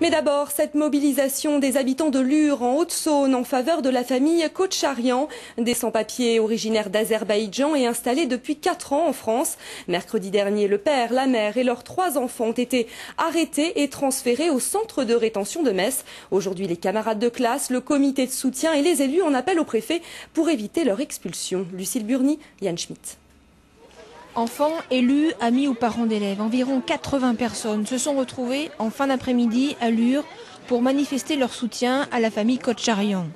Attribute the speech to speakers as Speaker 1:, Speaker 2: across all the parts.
Speaker 1: Mais d'abord, cette mobilisation des habitants de Lure en Haute-Saône en faveur de la famille Kocharian, des sans-papiers originaires d'Azerbaïdjan et installés depuis 4 ans en France. Mercredi dernier, le père, la mère et leurs 3 enfants ont été arrêtés et transférés au centre de rétention de Metz. Aujourd'hui, les camarades de classe, le comité de soutien et les élus en appellent au préfet pour éviter leur expulsion. Lucille Burny, Yann Schmitt.
Speaker 2: Enfants, élus, amis ou parents d'élèves, environ 80 personnes se sont retrouvées en fin d'après-midi à Lure pour manifester leur soutien à la famille Kocharian.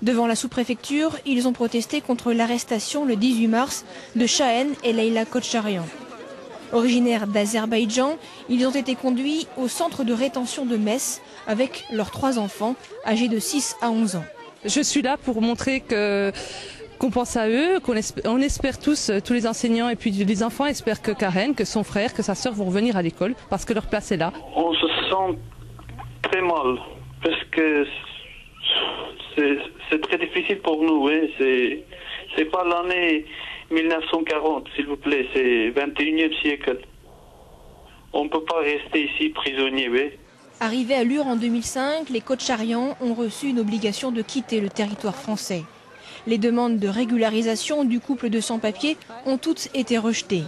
Speaker 2: Devant la sous-préfecture, ils ont protesté contre l'arrestation le 18 mars de Shahen et Leila Kocharian. Originaires d'Azerbaïdjan, ils ont été conduits au centre de rétention de Metz avec leurs 3 enfants âgés de 6 à 11 ans.
Speaker 3: Je suis là pour montrer qu'on pense à eux, qu'on espère tous les enseignants et puis les enfants espèrent que Karen, que son frère, que sa sœur vont revenir à l'école parce que leur place est là.
Speaker 4: On se sent très mal parce que c'est très difficile pour nous. Hein. C'est pas l'année 1940, s'il vous plaît, c'est 21e siècle. On ne peut pas rester ici prisonnier. Oui.
Speaker 2: Arrivés à Lure en 2005, les Kocharian ont reçu une obligation de quitter le territoire français. Les demandes de régularisation du couple de sans-papiers ont toutes été rejetées.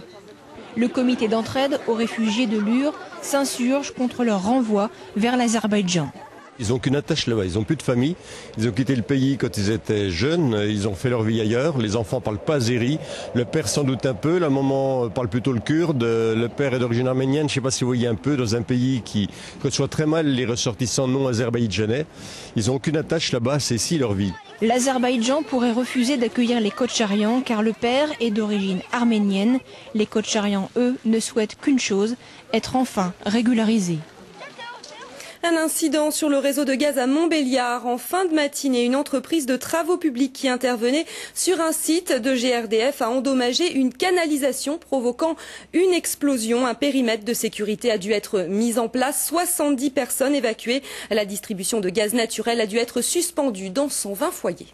Speaker 2: Le comité d'entraide aux réfugiés de Lure s'insurge contre leur renvoi vers l'Azerbaïdjan.
Speaker 5: Ils n'ont qu'une attache là-bas, ils n'ont plus de famille, ils ont quitté le pays quand ils étaient jeunes, ils ont fait leur vie ailleurs, les enfants ne parlent pas azéri, le père sans doute un peu, la maman parle plutôt le kurde, le père est d'origine arménienne, je ne sais pas si vous voyez un peu, dans un pays qui reçoit très mal les ressortissants non azerbaïdjanais. Ils n'ont qu'une attache là-bas, c'est ici leur vie.
Speaker 2: L'Azerbaïdjan pourrait refuser d'accueillir les Kocharian car le père est d'origine arménienne. Les Kocharian, eux, ne souhaitent qu'une chose, être enfin régularisés.
Speaker 1: Un incident sur le réseau de gaz à Montbéliard. En fin de matinée, une entreprise de travaux publics qui intervenait sur un site de GRDF a endommagé une canalisation provoquant une explosion. Un périmètre de sécurité a dû être mis en place. 70 personnes évacuées. La distribution de gaz naturel a dû être suspendue dans 120 foyers.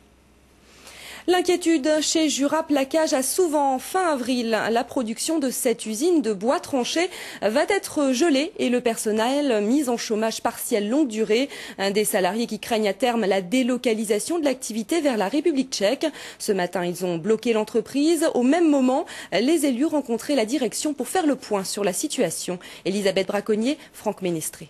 Speaker 1: L'inquiétude chez Jura Plaquage à Souvent. Fin avril, la production de cette usine de bois tranché va être gelée et le personnel mis en chômage partiel longue durée. Des salariés qui craignent à terme la délocalisation de l'activité vers la République tchèque. Ce matin, ils ont bloqué l'entreprise. Au même moment, les élus rencontraient la direction pour faire le point sur la situation. Elisabeth Braconnier, Franck Ménestré.